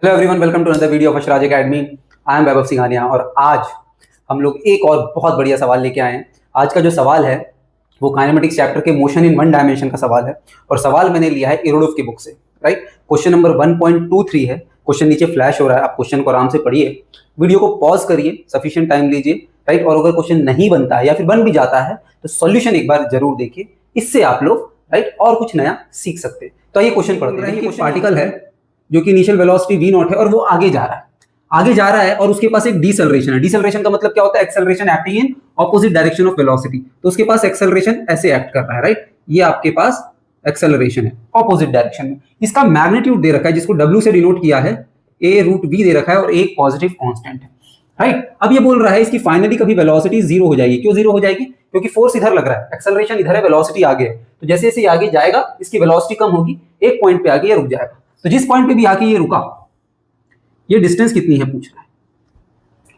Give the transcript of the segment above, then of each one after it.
Hello everyone, welcome to another video of Ashraj academy. I am Vaibhav Singhania और आज हम लोग एक और बहुत बढ़िया सवाल लेके आए हैं। आज का जो सवाल है वो काइनेमेटिक्स चैप्टर के मोशन इन वन डायमेंशन का सवाल है और सवाल मैंने लिया है इरोडोव की बुक से। राइट, क्वेश्चन नंबर 1.23 है। क्वेश्चन नीचे फ्लैश हो रहा है, आप क्वेश्चन को आराम से पढ़िए, वीडियो को पॉज करिए, सफिशिएंट टाइम लीजिए। राइट, और अगर क्वेश्चन नहीं बनता है या फिर बन भी जाता है तो सॉल्यूशन एक बार जरूर देखिए, इससे आप लोग राइट और कुछ नया सीख सकते हैं। तो ये क्वेश्चन पढ़ते हैं। पार्टिकल है जो कि इनिशियल वेलोसिटी v नॉट है और वो आगे जा रहा है और उसके पास एक डिसेलरेशन है। डिसेलरेशन का मतलब क्या होता है? Acceleration acting in opposite direction of velocity. तो उसके पास एक्सेलरेशन ऐसे एक्ट कर रहा है। राइट, ये आपके पास एक्सेलरेशन है ऑपोजिट डायरेक्शन में। इसका मैग्नीट्यूड दे रखा है जिसको w से डिनोट किया है, a√v दे रखा है और एक पॉजिटिव कांस्टेंट है। राइट, अब ये बोल रहा है इसकी फाइनली कभी वेलोसिटी जीरो हो जाएगी। क्यों जीरो हो जाएगी? क्योंकि फोर्स इधर लग रहा है, एक्सेलरेशन इधर है, वेलोसिटी आगे है। तो जैसे जैसे आगे जाएगा इसकी वेलोसिटी कम होगी, एक पॉइंट पे आगे ये रुक जाएगा। तो जिस पॉइंट पे भी आके ये रुका, ये डिस्टेंस कितनी है पूछ रहा है।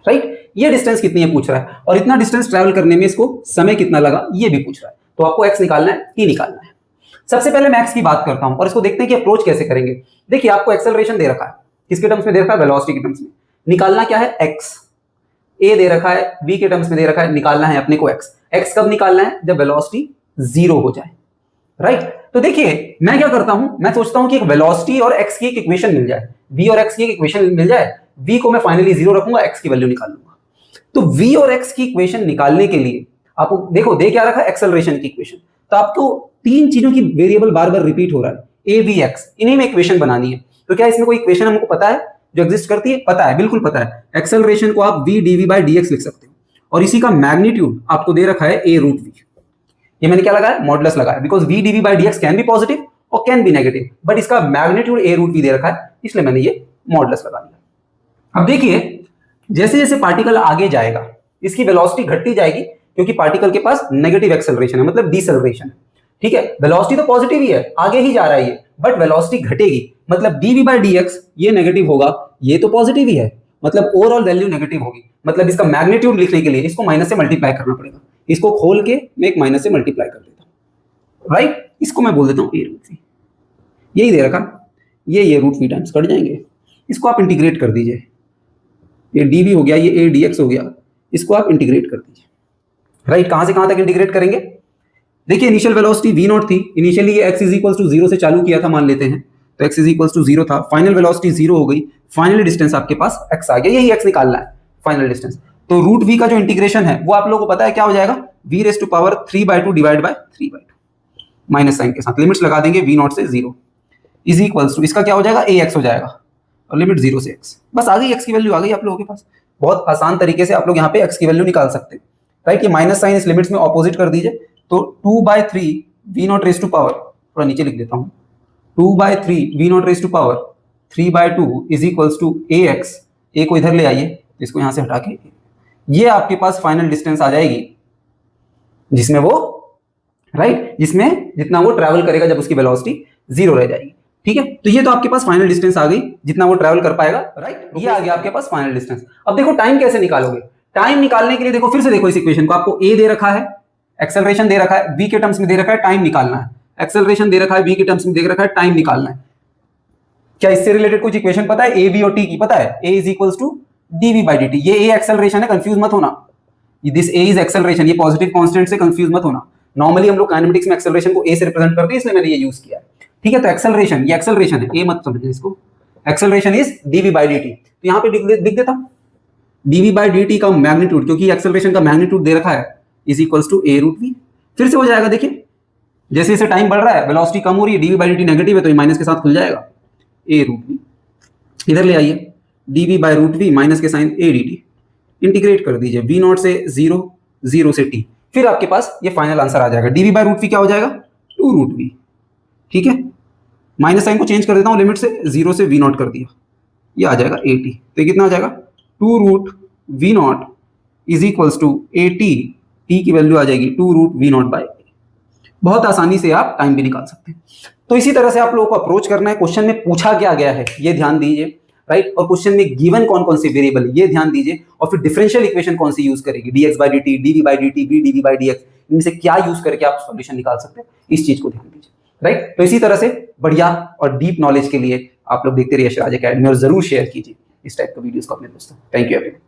राइट, ये डिस्टेंस कितनी है पूछ रहा है और इतना डिस्टेंस ट्रैवल करने में इसको समय कितना लगा ये भी पूछ रहा है। तो आपको x निकालना है, t निकालना है। सबसे पहले मैं x की बात करता हूं और इसको देखते हैं कि अप्रोच कैसे करेंगे। देखिए, आपको एक्सेलरेशन दे रखा है, किसके टर्म्स में दे रखा है? वेलोसिटी के टर्म्स में। निकालना क्या है? x। a दे रखा है, v के टर्म्स में दे रखा है, निकालना है अपने को x। x कब निकालना है? जब वेलोसिटी जीरो हो जाए। राइट, तो देखिए मैं क्या करता हूं, मैं सोचता हूं कि एक वेलोसिटी और x की एक इक्वेशन मिल जाए, v और x की एक इक्वेशन मिल जाए। v को मैं फाइनली जीरो रखूंगा, x की वैल्यू निकाल लूंगा। तो v और x की इक्वेशन निकालने के लिए आपको देखो दे क्या रखा है? एक्सेलरेशन की इक्वेशन। तो आपको तीन चीजों की वेरिएबल बार बार रिपीट हो रहा है, a v x, इन्हीं में इक्वेशन बनानी है। तो क्या इसमें कोई इक्वेशन हमको पता है जो एग्जिस्ट करती है? पता है, बिल्कुल पता है। एक्सेलरेशन को आप v dv by dx लिख सकते हो और इसी का मैग्नीट्यूड आपको दे रखा है a√v। ये मैंने क्या लगाया? मॉडुलस लगाया, because v dv by dx can be positive और कैन बी नेगेटिव, बट इसका मैग्नीट्यूड a√v दे रखा है, इसलिए मैंने ये मॉडुलस लगा दिया। अब देखिए, जैसे जैसे पार्टिकल आगे जाएगा इसकी वेलोसिटी घटती जाएगी क्योंकि पार्टिकल के पास नेगेटिव एक्सेलरेशन है, मतलब डिसेलरेशन है। ठीक है, वेलोसिटी तो पॉजिटिव ही है, आगे ही जा रहा है ये, बट वेलोसिटी घटेगी, मतलब dv by dx ये नेगेटिव होगा, ये तो पॉजिटिव ही है, मतलब ओवरऑल वैल्यू नेगेटिव होगी। मतलब इसका मैग्नीट्यूड लिखने के लिए इसको माइनस से मल्टीप्लाई करना पड़ेगा। इसको खोल के मैं एक माइनस से मल्टीप्लाई कर देता हूं। राइट, इसको मैं बोल देता हूं a√v। यही दे रखा, ये √v टाइम्स कट जाएंगे, इसको आप इंटीग्रेट कर दीजिए। ये dv हो गया, ये a dx हो गया, इसको आप इंटीग्रेट कर दीजिए। राइट, कहां से कहां तक इंटीग्रेट करेंगे? देखिए, इनिशियल वेलोसिटी v नॉट थी, इनिशियली ये x = 0 से चालू किया था, मान लेते हैं, तो x = 0 था। फाइनल वेलोसिटी 0 हो गई, फाइनल डिस्टेंस आपके पास x आ गया, यही x निकालना है, फाइनल डिस्टेंस। तो √v का जो इंटीग्रेशन है वो आप लोगों को पता है क्या हो जाएगा? v⁻³ divide by 3/2, minus sign के साथ लिमिट्स लगा देंगे v नॉट से 0 = इसका क्या हो जाएगा? ax हो जाएगा और लिमिट 0 से x। बस आ गई x की वैल्यू, आ गई आप लोगों के पास। बहुत आसान तरीके से आप लोग यहाँ पे x की वैल्यू निकाल सकते हैं। राइट, ये माइनस साइन इस लिमिट्स में ऑपोजिट कर दीजिए, तो 2/3 v0 थोड़ा नीचे लिख देता हूँ, 2/3 v0 3/2 = ax। a को इधर ले आइए, इसको यहां से हटा के ये आपके पास फाइनल डिस्टेंस आ जाएगी, जिसमें वो राइट जिसमें जितना वो ट्रैवल करेगा जब उसकी वेलोसिटी 0 रह जाएगी। ठीक है, तो ये तो आपके पास फाइनल डिस्टेंस आ गई जितना वो ट्रैवल कर पाएगा। राइट, ये आ गया आपके पास फाइनल डिस्टेंस। अब देखो टाइम कैसे निकालोगे? टाइम निकालने के लिए देखो, फिर से देखो इस इक्वेशन को, आपको a दे रखा है, एक्सेलरेशन दे रखा है, v के टर्म्स में दे रखा है, टाइम निकालना है। एक्सेलरेशन दे रखा है, v के टर्म्स में दे रखा है, टाइम निकालना है। क्या इससे रिलेटेड कुछ इक्वेशन पता है? a b और t की पता है? a = dv by dt। ये a एक्सेलरेशन है, कंफ्यूज मत होना। दिस a इज एक्सेलरेशन, ये पॉजिटिव कांस्टेंट से कंफ्यूज मत होना। नॉर्मली हम लोग काइनेमेटिक्स में एक्सेलरेशन को a से रिप्रेजेंट करते हैं, इसलिए मैंने ये यूज किया है। ठीक है, तो एक्सेलरेशन, ये एक्सेलरेशन है, a मत समझना इसको। Acceleration is dv by dt। तो यहाँ पे लिख देता हूं dv by dt का मैग्नीट्यूड, क्योंकि एक्सेलरेशन का मैग्नीट्यूड दे रखा है, = a√v। फिर से हो जाएगा, देखिए जैसे जैसे टाइम बढ़ रहा है वेलोसिटी कम हो रही है, dv by dt नेगेटिव है तो ये माइनस के साथ खुल जाएगा, a√v। इधर ले आइए, dv by √v माइनस के साइन a dt, इंटीग्रेट कर दीजिए, v नॉट से 0, 0 से t, फिर आपके पास ये फाइनल आंसर आ जाएगा। dv by √v क्या हो जाएगा? 2√v। ठीक है, माइनस साइन को चेंज कर देता हूं, लिमिट से 0 से v नॉट कर दिया, ये आ जाएगा at। तो ये कितना आ जाएगा? 2√v0 = at, t की वैल्यू आ जाएगी 2√v0 by। बहुत आसानी से आप टाइम भी निकाल सकते हैं। तो इसी तरह से आप लोगों को अप्रोच करना है। क्वेश्चन में पूछा क्या गया है ये ध्यान दीजिए। राइट, और क्वेश्चन में गिवन कौन कौन सी वेरिएबल ये ध्यान दीजिए, और फिर डिफरेंशियल इक्वेशन कौन सी यूज करेगी, dx by dt, dv by dt, v dv by dx, इनमें से क्या यूज करके आप सॉल्यूशन निकाल सकते हैं, इस चीज को ध्यान दीजिए। राइट, तो इसी तरह से बढ़िया और डीप नॉलेज के लिए आप लोग देखते रहिए यशराज एकेडमी और जरूर शेयर कीजिए इस टाइप का वीडियोस को अपने दोस्तों। Thank you everyone.